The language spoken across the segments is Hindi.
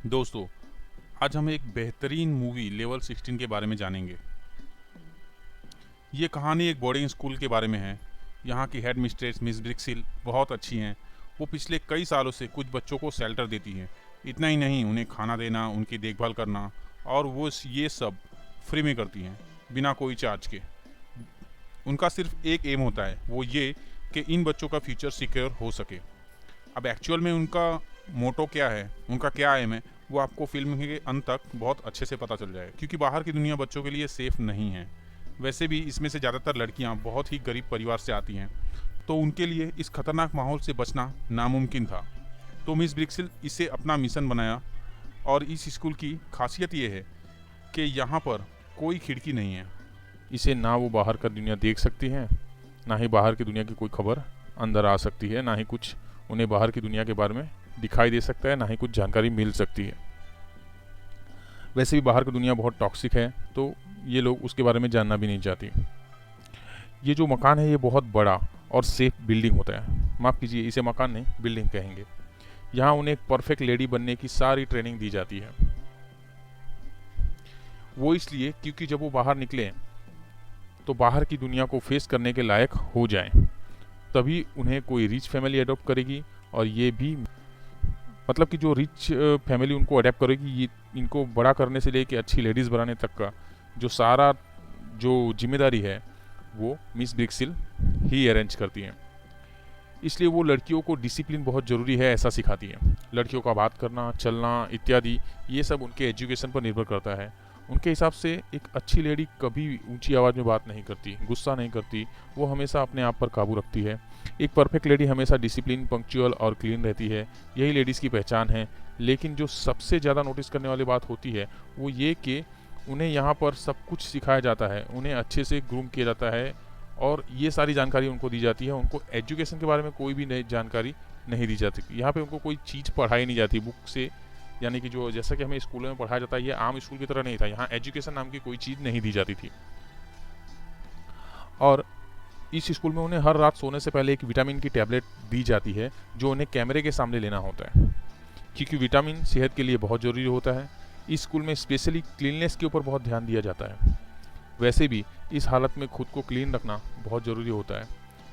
दोस्तों, आज हम एक बेहतरीन मूवी लेवल 16 के बारे में जानेंगे। ये कहानी एक बोर्डिंग स्कूल के बारे में है। यहाँ की हेड मिस्ट्रेस मिस ब्रिक्सिल बहुत अच्छी हैं। वो पिछले कई सालों से कुछ बच्चों को शेल्टर देती हैं। इतना ही नहीं, उन्हें खाना देना, उनकी देखभाल करना और वो ये सब फ्री में करती हैं, बिना कोई चार्ज के। उनका सिर्फ एक एम होता है, वो ये कि इन बच्चों का फ्यूचर सिक्योर हो सके। अब एक्चुअल में उनका मोटो क्या है, उनका क्या एम है, वो आपको फिल्म के अंत तक बहुत अच्छे से पता चल जाएगा, क्योंकि बाहर की दुनिया बच्चों के लिए सेफ नहीं है। वैसे भी इसमें से ज़्यादातर लड़कियां बहुत ही गरीब परिवार से आती हैं, तो उनके लिए इस खतरनाक माहौल से बचना नामुमकिन था। तो मिस ब्रिक्सिल इसे अपना मिशन बनाया। और इस स्कूल की खासियत ये है कि यहाँ पर कोई खिड़की नहीं है। इसे ना वो बाहर का दुनिया देख सकती है, ना ही बाहर की दुनिया की कोई खबर अंदर आ सकती है, ना ही कुछ उन्हें बाहर की दुनिया के बारे में दिखाई दे सकता है, ना ही कुछ जानकारी मिल सकती है। वैसे भी बाहर की दुनिया बहुत टॉक्सिक है, तो ये लोग उसके बारे में जानना भी नहीं चाहती। ये जो मकान है ये बहुत बड़ा और सेफ बिल्डिंग होता है। माफ़ कीजिए, इसे मकान नहीं बिल्डिंग कहेंगे। यहाँ उन्हें एक परफेक्ट लेडी बनने की सारी ट्रेनिंग दी जाती है। वो इसलिए क्योंकि जब वो बाहर निकले तो बाहर की दुनिया को फेस करने के लायक हो जाएं, तभी उन्हें कोई रिच फैमिली अडॉप्ट करेगी। और ये भी मतलब कि जो रिच फैमिली उनको अडेप्ट करेगी, ये इनको बड़ा करने से लेके अच्छी लेडीज़ बनाने तक का जो सारा जो जिम्मेदारी है वो मिस ब्रिक्सिल ही अरेंज करती हैं। इसलिए वो लड़कियों को डिसिप्लिन बहुत ज़रूरी है ऐसा सिखाती है। लड़कियों का बात करना, चलना इत्यादि, ये सब उनके एजुकेशन पर निर्भर करता है। उनके हिसाब से एक अच्छी लेडी कभी ऊंची आवाज़ में बात नहीं करती, गुस्सा नहीं करती, वो हमेशा अपने आप पर काबू रखती है। एक परफेक्ट लेडी हमेशा डिसिप्लिन, पंक्चुअल और क्लीन रहती है, यही लेडीज़ की पहचान है। लेकिन जो सबसे ज़्यादा नोटिस करने वाली बात होती है वो ये कि उन्हें यहाँ पर सब कुछ सिखाया जाता है, उन्हें अच्छे से ग्रूम किया जाता है और ये सारी जानकारी उनको दी जाती है। उनको एजुकेशन के बारे में कोई भी नई जानकारी नहीं दी जाती। यहाँ पे उनको कोई चीज़ पढ़ाई नहीं जाती बुक से, यानी कि जो जैसा कि हमें स्कूलों में पढ़ाया जाता है, ये आम स्कूल की तरह नहीं था। यहाँ एजुकेशन नाम की कोई चीज़ नहीं दी जाती थी। और इस स्कूल में उन्हें हर रात सोने से पहले एक विटामिन की टैबलेट दी जाती है, जो उन्हें कैमरे के सामने लेना होता है, क्योंकि विटामिन सेहत के लिए बहुत ज़रूरी होता है। इस स्कूल में स्पेशली क्लीननेस के ऊपर बहुत ध्यान दिया जाता है। वैसे भी इस हालत में खुद को क्लीन रखना बहुत ज़रूरी होता है,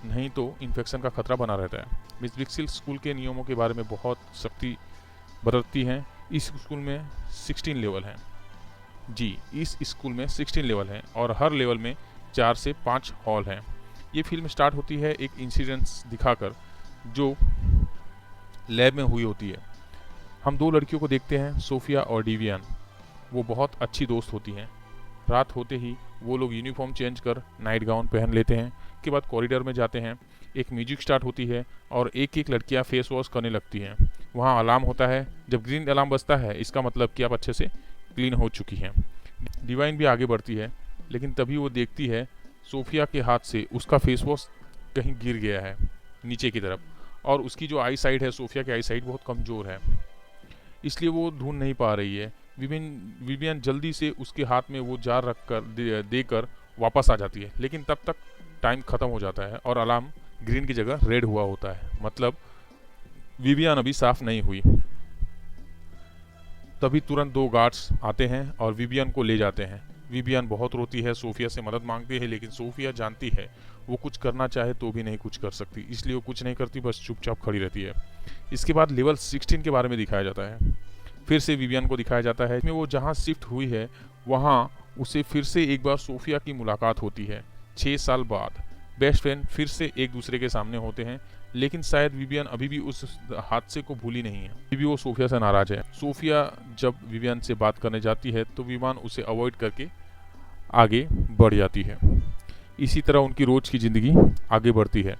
नहीं तो इन्फेक्शन का खतरा बना रहता है। मिस ब्रिक्सिल स्कूल के नियमों के बारे में बहुत सख्ती बरतती हैं। इस स्कूल में 16 लेवल हैं। जी, इस स्कूल में 16 लेवल हैं और हर लेवल में 4 से 5 हॉल हैं। ये फिल्म स्टार्ट होती है एक इंसिडेंस दिखाकर जो लैब में हुई होती है। हम दो लड़कियों को देखते हैं, सोफिया और डिवियन। वो बहुत अच्छी दोस्त होती हैं। रात होते ही वो लोग यूनिफॉर्म चेंज कर नाइट गाउन पहन लेते हैं। के बाद कॉरिडोर में जाते हैं। एक म्यूजिक स्टार्ट होती है और एक एक लड़कियां फेस वॉश करने लगती हैं। वहाँ अलार्म होता है। जब ग्रीन अलार्म बजता है, इसका मतलब कि आप अच्छे से क्लीन हो चुकी हैं। डिवाइन भी आगे बढ़ती है, लेकिन तभी वो देखती है सोफिया के हाथ से उसका फेस वॉश कहीं गिर गया है नीचे की तरफ, और उसकी जो आई साइड है, सोफिया की आई साइड बहुत कमज़ोर है, इसलिए वो ढूंढ नहीं पा रही है। विवियन जल्दी से उसके हाथ में वो जार रख कर देकर वापस आ जाती है, लेकिन तब तक टाइम ख़त्म हो जाता है और अलार्म ग्रीन की जगह रेड हुआ होता है। मतलब विवियन अभी साफ नहीं हुई। तभी तुरंत दो गार्ड्स आते हैं और विवियन को ले जाते हैं। विवियन बहुत रोती है, सोफिया से मदद मांगती है, लेकिन सोफिया जानती है वो कुछ करना चाहे तो भी नहीं कुछ कर सकती, इसलिए वो कुछ नहीं करती, बस चुपचाप खड़ी रहती है। इसके बाद लेवल 16 के बारे में दिखाया जाता है। फिर से विवियन को दिखाया जाता है। इसमें वो जहाँ शिफ्ट हुई है वहाँ उसे फिर से एक बार सोफिया की मुलाकात होती है। 6 साल बाद बेस्ट फ्रेंड फिर से एक दूसरे के सामने होते हैं, लेकिन शायद विवियन अभी भी उस हादसे को भूली नहीं है। अभी भी वो सोफिया से नाराज है। सोफिया जब विवियन से बात करने जाती है तो विवियन उसे अवॉइड करके आगे बढ़ जाती है। इसी तरह उनकी रोज की ज़िंदगी आगे बढ़ती है।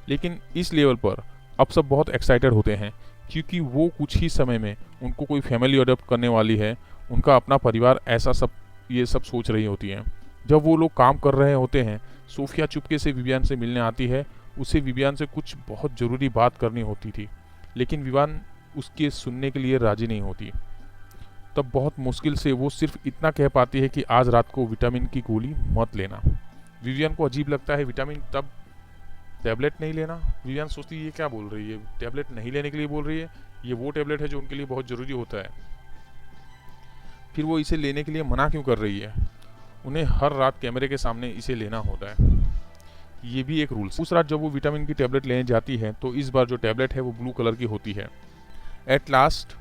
लेकिन इस लेवल पर अब सब बहुत एक्साइटेड होते हैं, क्योंकि वो कुछ ही समय में उनको कोई फैमिली अडॉप्ट करने वाली है, उनका अपना परिवार, ऐसा सब ये सब सोच रही होती हैं। जब वो लोग काम कर रहे होते हैं, सोफिया चुपके से विवियन से मिलने आती है। उसे विवियन से कुछ बहुत ज़रूरी बात करनी होती थी, लेकिन विवियन उसके सुनने के लिए राजी नहीं होती। तब बहुत मुश्किल से वो सिर्फ इतना कह पाती है कि आज रात को विटामिन की गोली मत लेना। विवियन को अजीब लगता है, विटामिन तब टैबलेट नहीं लेना। विवियन सोचती है ये क्या बोल रही है, टैबलेट नहीं लेने के लिए बोल रही है, ये वो टैबलेट है जो उनके लिए बहुत ज़रूरी होता है। फिर वो इसे लेने के लिए मना क्यों कर रही है? उन्हें हर रात कैमरे के सामने इसे लेना होता है। ये भी एक रूल्स। उस रात जब वो विटामिन की टैबलेट लेने जाती है तो इस बार जो टैबलेट है वो ब्लू कलर की होती है। एट लास्ट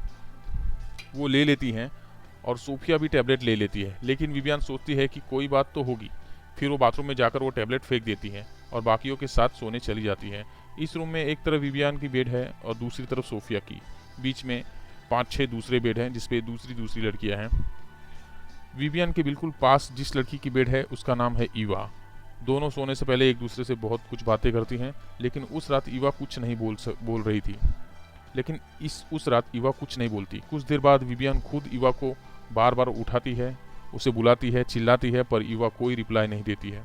वो ले लेती हैं और सोफिया भी टैबलेट ले लेती है, लेकिन विवियन सोचती है कि कोई बात तो होगी। फिर वो बाथरूम में जाकर वो टैबलेट फेंक देती है और बाकियों के साथ सोने चली जाती है। इस रूम में एक तरफ विवियन की बेड है और दूसरी तरफ सोफिया की। बीच में 5-6 दूसरे बेड हैं जिसपे दूसरी लड़कियां हैं। विवियन के बिल्कुल पास जिस लड़की की बेड है उसका नाम है ईवा। दोनों सोने से पहले एक दूसरे से बहुत कुछ बातें करती हैं, लेकिन उस रात ईवा कुछ नहीं बोल रही थी। लेकिन उस रात ईवा कुछ नहीं बोलती। कुछ देर बाद विवियन खुद ईवा को बार बार उठाती है, उसे बुलाती है, चिल्लाती है, पर ईवा कोई रिप्लाई नहीं देती है।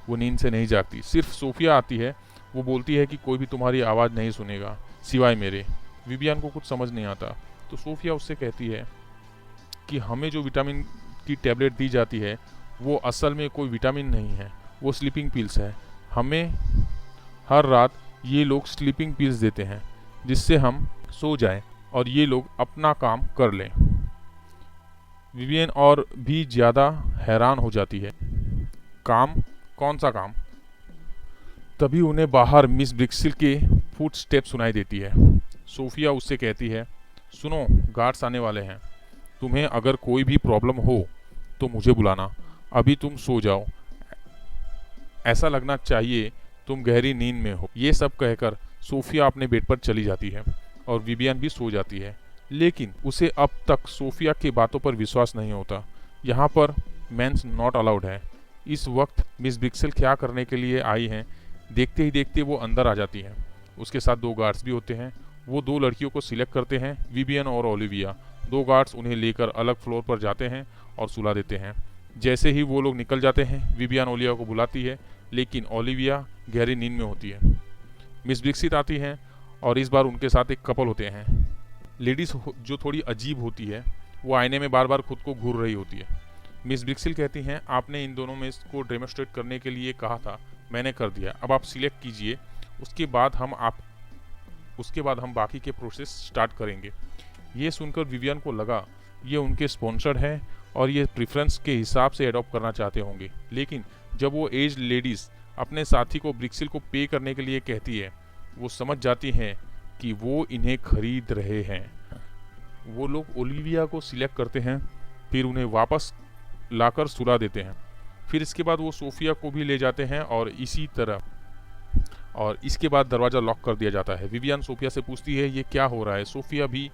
वो नींद से नहीं जागती। सिर्फ सोफिया आती है। वो बोलती है कि कोई भी तुम्हारी आवाज़ नहीं सुनेगा सिवाय मेरे। विवियन को कुछ समझ नहीं आता, तो सोफिया उससे कहती है कि हमें जो विटामिन की टैबलेट दी जाती है वो असल में कोई विटामिन नहीं है, वो स्लीपिंग पिल्स है। हमें हर रात ये लोग स्लीपिंग पिल्स देते हैं जिससे हम सो जाएं और ये लोग अपना काम कर लें। विवियन और भी ज़्यादा हैरान हो जाती है। काम? कौन सा काम? तभी उन्हें बाहर मिस ब्रिक्सिल के फुटस्टेप सुनाई देती है। सोफिया उससे कहती है, सुनो, गार्ड्स आने वाले हैं। तुम्हें अगर कोई भी प्रॉब्लम हो तो मुझे बुलाना। अभी तुम सो जाओ। ऐसा लगना चाहिए तुम गहरी नींद में हो। ये सब कहकर सोफिया अपने बेड पर चली जाती है और विवियन भी सो जाती है। लेकिन उसे अब तक सोफिया की बातों पर विश्वास नहीं होता। यहाँ पर मेंस नॉट अलाउड है। इस वक्त मिस ब्रिक्सिल क्या करने के लिए आई हैं, देखते ही देखते वो अंदर आ जाती हैं। उसके साथ 2 गार्ड्स भी होते हैं। वो 2 लड़कियों को सिलेक्ट करते हैं, विवियन और ओलिविया। 2 गार्ड्स उन्हें लेकर अलग फ्लोर पर जाते हैं और सुला देते हैं। जैसे ही वो लोग निकल जाते हैं, विवियन ओलिविया को बुलाती है, लेकिन ओलिविया गहरी नींद में होती है। मिस ब्रिक्सिल आती हैं और इस बार उनके साथ एक कपल होते हैं। लेडीज़ जो थोड़ी अजीब होती है, वो आईने में बार बार खुद को घूर रही होती है। मिस ब्रिक्सिल कहती हैं, आपने इन दोनों में इसको डेमोस्ट्रेट करने के लिए कहा था, मैंने कर दिया। अब आप सिलेक्ट कीजिए, उसके बाद हम बाकी के प्रोसेस स्टार्ट करेंगे। ये सुनकर विवियन को लगा ये उनके स्पॉन्सर हैं और ये प्रेफरेंस के हिसाब से एडॉप्ट करना चाहते होंगे। लेकिन जब वो एज लेडीज़ अपने साथी को ब्रिक्सिल को पे करने के लिए कहती है, वो समझ जाती हैं कि वो इन्हें खरीद रहे हैं। वो लोग ओलिविया को सिलेक्ट करते हैं, फिर उन्हें वापस लाकर सुला देते हैं। फिर इसके बाद वो सोफिया को भी ले जाते हैं और इसी तरह, और इसके बाद दरवाज़ा लॉक कर दिया जाता है। विवियन सोफिया से पूछती है ये क्या हो रहा है। सोफिया भी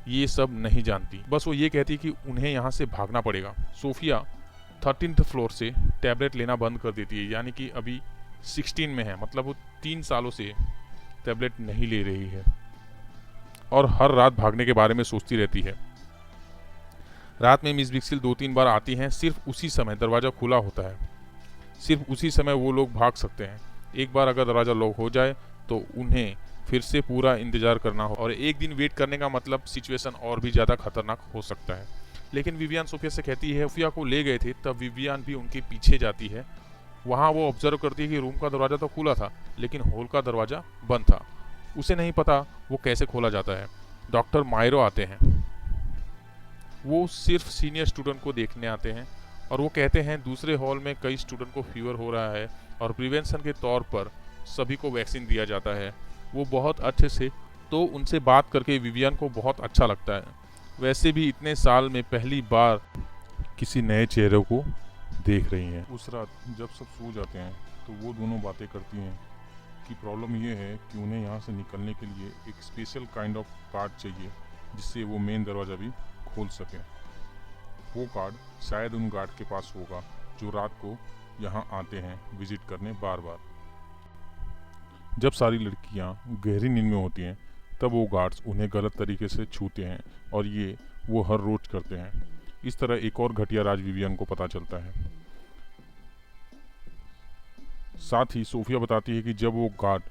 ये सब नहीं जानती, बस वो ये कहती कि उन्हें यहाँ से भागना पड़ेगा। सोफिया 13th फ्लोर से टैबलेट लेना बंद कर देती है, यानी कि अभी 16 में है, मतलब वो 3 सालों से टैबलेट नहीं ले रही है और हर रात भागने के बारे में सोचती रहती है। रात में मिस ब्रिक्सिल 2-3 बार आती हैं। सिर्फ उसी समय दरवाज़ा खुला होता है, सिर्फ उसी समय वो लोग भाग सकते हैं। एक बार अगर दरवाज़ा लॉक हो जाए तो उन्हें फिर से पूरा इंतज़ार करना हो, और एक दिन वेट करने का मतलब सिचुएशन और भी ज़्यादा खतरनाक हो सकता है। लेकिन विवियन सोफिया से कहती है, सोफिया को ले गए थे तब विवियन भी उनके पीछे जाती है। वहाँ वो ऑब्जर्व करती है कि रूम का दरवाज़ा तो खुला था लेकिन हॉल का दरवाज़ा बंद था। उसे नहीं पता वो कैसे खोला जाता है। डॉक्टर मायरो आते हैं। वो सिर्फ सीनियर स्टूडेंट को देखने आते हैं और वो कहते हैं दूसरे हॉल में कई स्टूडेंट को फीवर हो रहा है और प्रिवेंशन के तौर पर सभी को वैक्सीन दिया जाता है। वो बहुत अच्छे से, तो उनसे बात करके विवियन को बहुत अच्छा लगता है। वैसे भी इतने साल में पहली बार किसी नए चेहरे को देख रही हैं। उस रात जब सब सो जाते हैं तो वो दोनों बातें करती हैं कि प्रॉब्लम ये है कि उन्हें यहाँ से निकलने के लिए एक स्पेशल काइंड ऑफ कार्ड चाहिए जिससे वो मेन दरवाज़ा भी खोल सकें। वो कार्ड शायद उन गार्ड के पास होगा जो रात को यहाँ आते हैं विजिट करने बार बार। जब सारी लड़कियाँ गहरी नींद में होती हैं तब वो गार्ड्स उन्हें गलत तरीके से छूते हैं और ये वो हर रोज करते हैं। इस तरह एक और घटिया राज विवियन को पता चलता है। साथ ही सोफिया बताती है कि जब वो गार्ड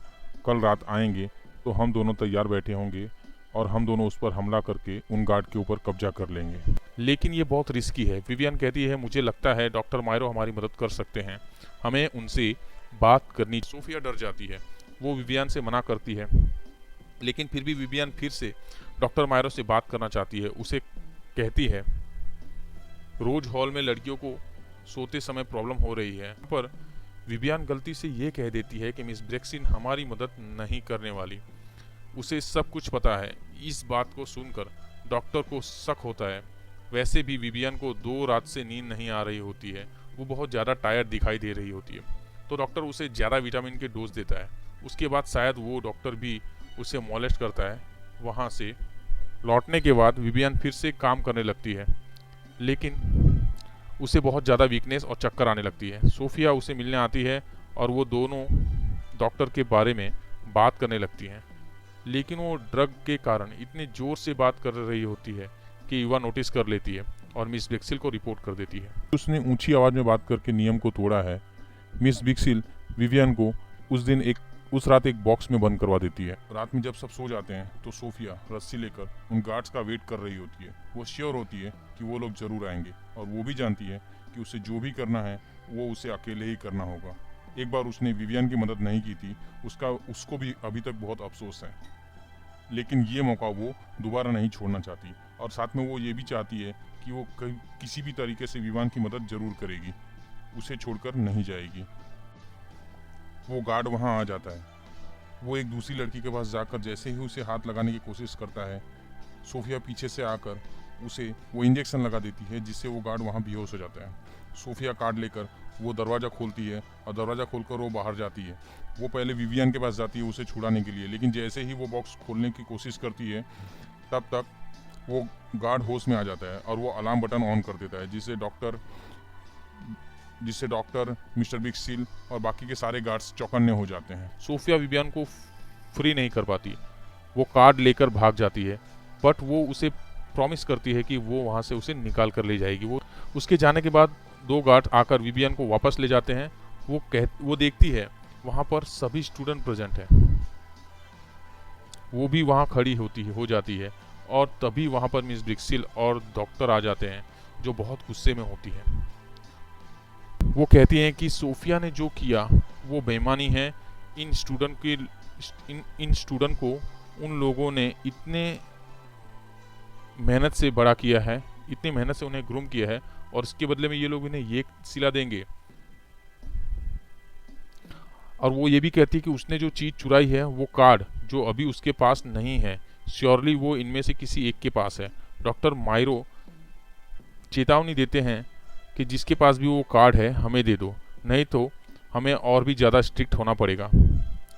कल रात आएंगे तो हम दोनों तैयार बैठे होंगे और हम दोनों उस पर हमला करके उन गार्ड के ऊपर कब्जा कर लेंगे। लेकिन ये बहुत रिस्की है। विवियन कहती है, मुझे लगता है डॉक्टर मायरो हमारी मदद कर सकते हैं, हमें उनसे बात करनी। सोफिया डर जाती है, वो विवियन से मना करती है, लेकिन फिर भी विवियन फिर से डॉक्टर मायरो से बात करना चाहती है। उसे कहती है रोज हॉल में लड़कियों को सोते समय प्रॉब्लम हो रही है, पर विवियन गलती से ये कह देती है कि मिस ब्रेक्सिन हमारी मदद नहीं करने वाली। उसे सब कुछ पता है। इस बात को सुनकर डॉक्टर को शक होता है। वैसे भी विवियन को 2 रात से नींद नहीं आ रही होती है, वो बहुत ज़्यादा टायर्ड दिखाई दे रही होती है, तो डॉक्टर उसे ज़्यादा विटामिन के डोज देता है। उसके बाद शायद वो डॉक्टर भी उसे मॉलेस्ट करता है। वहाँ से लौटने के बाद विवियन फिर से काम करने लगती है, लेकिन उसे बहुत ज़्यादा वीकनेस और चक्कर आने लगती है। सोफिया उसे मिलने आती है और वो दोनों डॉक्टर के बारे में बात करने लगती हैं, लेकिन वो ड्रग के कारण इतने ज़ोर से बात कर रही होती है कि युवा नोटिस कर लेती है और मिस ब्रेक्सिल को रिपोर्ट कर देती है। उसने ऊंची आवाज़ में बात करके नियम को तोड़ा है। मिस ब्रेक्सिल विवियन को उस रात एक बॉक्स में बंद करवा देती है। रात में जब सब सो जाते हैं तो सोफिया रस्सी लेकर उन गार्ड्स का वेट कर रही होती है। वो श्योर होती है कि वो लोग जरूर आएंगे और वो भी जानती है कि उसे जो भी करना है वो उसे अकेले ही करना होगा। एक बार उसने विवियन की मदद नहीं की थी, उसको भी अभी तक बहुत अफसोस है, लेकिन ये मौका वो दोबारा नहीं छोड़ना चाहती और साथ में वो ये भी चाहती है कि वो किसी भी तरीके से विवियन की मदद जरूर करेगी, उसे छोड़कर नहीं जाएगी। वो गार्ड वहाँ आ जाता है। वो एक दूसरी लड़की के पास जाकर जैसे ही उसे हाथ लगाने की कोशिश करता है, सोफिया पीछे से आकर उसे वो इंजेक्शन लगा देती है, जिससे वो गार्ड वहाँ बेहोश हो जाता है। सोफिया कार्ड लेकर वो दरवाज़ा खोलती है और दरवाज़ा खोलकर वो बाहर जाती है। वो पहले विवियन के पास जाती है उसे छुड़ाने के लिए, लेकिन जैसे ही वो बॉक्स खोलने की कोशिश करती है तब तक वो गार्ड होश में आ जाता है और वो अलार्म बटन ऑन कर देता है, जिससे डॉक्टर मिस्टर ब्रेक्सिल और बाकी के सारे गार्ड्स चौकन्ने हो जाते हैं। सोफिया विवियन को फ्री नहीं कर पाती। वो कार्ड लेकर भाग जाती है, बट वो उसे प्रॉमिस करती है कि वो वहाँ से उसे निकाल कर ले जाएगी। वो उसके जाने के बाद 2 गार्ड आकर विवियन को वापस ले जाते हैं। वो देखती है वहाँ पर सभी स्टूडेंट प्रेजेंट हैं। वो भी वहाँ खड़ी हो जाती है और तभी वहाँ पर मिस ब्रेक्सिल और डॉक्टर आ जाते हैं, जो बहुत गुस्से में होती है। वो कहती हैं कि सोफिया ने जो किया वो बेईमानी है। इन स्टूडेंट को उन लोगों ने इतने मेहनत से बड़ा किया है, इतनी मेहनत से उन्हें ग्रूम किया है, और इसके बदले में ये लोग इन्हें ये सिला देंगे। और वो ये भी कहती है कि उसने जो चीज़ चुराई है वो कार्ड जो अभी उसके पास नहीं है, श्योरली वो इनमें से किसी एक के पास है। डॉक्टर मायरो चेतावनी देते हैं कि जिसके पास भी वो कार्ड है हमें दे दो, नहीं तो हमें और भी ज़्यादा स्ट्रिक्ट होना पड़ेगा।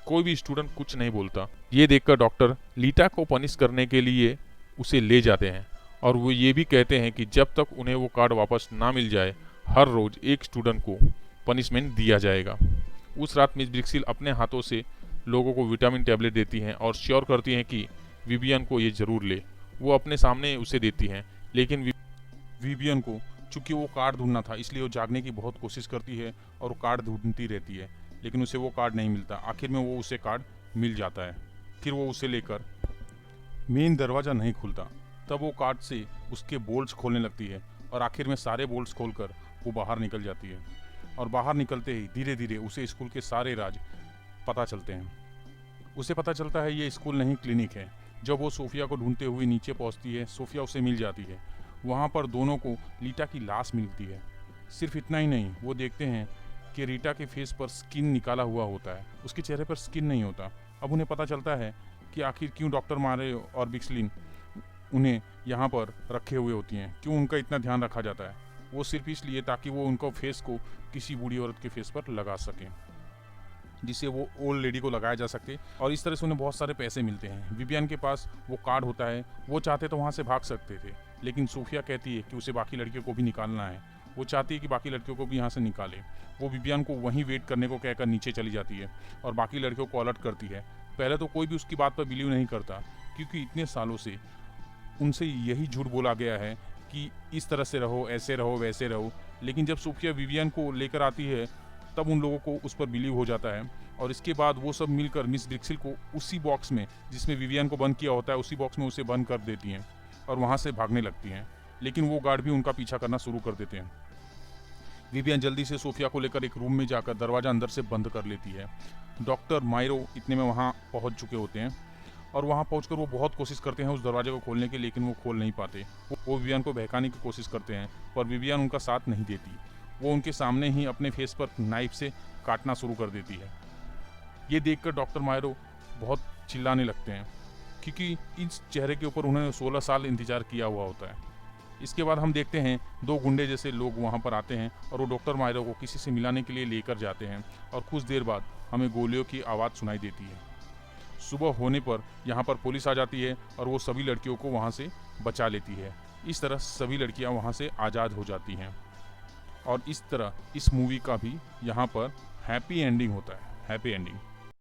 कोई भी स्टूडेंट कुछ नहीं बोलता। ये देखकर डॉक्टर लीटा को पनिश करने के लिए उसे ले जाते हैं और वो ये भी कहते हैं कि जब तक उन्हें वो कार्ड वापस ना मिल जाए, हर रोज़ एक स्टूडेंट को पनिशमेंट दिया जाएगा। उस रात मिस ब्रेक्सिल अपने हाथों से लोगों को विटामिन टैबलेट देती हैं और श्योर करती हैं कि विवियन को ये ज़रूर ले। वो अपने सामने उसे देती हैं, लेकिन विवियन को चूंकि वो कार्ड ढूंढना था इसलिए वो जागने की बहुत कोशिश करती है और वो कार्ड ढूंढती रहती है, लेकिन उसे वो कार्ड नहीं मिलता। आखिर में वो उसे कार्ड मिल जाता है। फिर वो उसे लेकर मेन दरवाज़ा नहीं खुलता, तब वो कार्ड से उसके बोल्ट्स खोलने लगती है और आखिर में सारे बोल्ट्स खोलकर वो बाहर निकल जाती है। और बाहर निकलते ही धीरे धीरे उसे स्कूल के सारे राज पता चलते हैं। उसे पता चलता है ये स्कूल नहीं क्लिनिक है। जब वो सोफिया को ढूंढते हुए नीचे पहुंचती है, सोफिया उसे मिल जाती है। वहाँ पर दोनों को रीटा की लाश मिलती है। सिर्फ इतना ही नहीं, वो देखते हैं कि रीटा के फेस पर स्किन निकाला हुआ होता है, उसके चेहरे पर स्किन नहीं होता। अब उन्हें पता चलता है कि आखिर क्यों डॉक्टर मारे और ब्रेक्सिल उन्हें यहाँ पर रखे हुए होती हैं, क्यों उनका इतना ध्यान रखा जाता है। वो सिर्फ इसलिए ताकि वो उनको फेस को किसी बूढ़ी औरत के फेस पर लगा सकें, जिससे वो ओल्ड लेडी को लगाया जा सके और इस तरह से उन्हें बहुत सारे पैसे मिलते हैं। विवियन के पास वो कार्ड होता है, वो चाहते तो वहाँ से भाग सकते थे, लेकिन सोफिया कहती है कि उसे बाकी लड़कियों को भी निकालना है। वो चाहती है कि बाकी लड़कियों को भी यहाँ से निकाले। वो विवियन को वहीं वेट करने को कहकर नीचे चली जाती है और बाकी लड़कियों को अलर्ट करती है। पहले तो कोई भी उसकी बात पर बिलीव नहीं करता, क्योंकि इतने सालों से उनसे यही झूठ बोला गया है कि इस तरह से रहो, ऐसे रहो, वैसे रहो। लेकिन जब सोफिया विवियन को लेकर आती है तब उन लोगों को उस पर बिलीव हो जाता है और इसके बाद वो सब मिलकर मिस ब्रेक्सिल को उसी बॉक्स में जिसमें विवियन को बंद किया होता है, उसी बॉक्स में उसे बंद कर देती हैं और वहाँ से भागने लगती हैं। लेकिन वो गार्ड भी उनका पीछा करना शुरू कर देते हैं। विवियन जल्दी से सोफिया को लेकर एक रूम में जाकर दरवाज़ा अंदर से बंद कर लेती है। डॉक्टर मायरो इतने में वहाँ पहुँच चुके होते हैं और वहाँ पहुंचकर वो बहुत कोशिश करते हैं उस दरवाजे को खोलने की, लेकिन वो खोल नहीं पाते। वो विवियन को बहकाने की कोशिश करते हैं, पर विवियन उनका साथ नहीं देती। वो उनके सामने ही अपने फेस पर नाइफ से काटना शुरू कर देती है। ये देखकर डॉक्टर मायरो बहुत चिल्लाने लगते हैं, क्योंकि इस चेहरे के ऊपर उन्होंने 16 साल इंतजार किया हुआ होता है। इसके बाद हम देखते हैं 2 गुंडे जैसे लोग वहाँ पर आते हैं और वो डॉक्टर मायरो को किसी से मिलाने के लिए लेकर जाते हैं, और कुछ देर बाद हमें गोलियों की आवाज़ सुनाई देती है। सुबह होने पर यहाँ पर पुलिस आ जाती है और वो सभी लड़कियों को वहाँ से बचा लेती है। इस तरह सभी लड़कियाँ वहाँ से आज़ाद हो जाती हैं, और इस तरह इस मूवी का भी यहाँ पर हैप्पी एंडिंग होता है। Happy ending.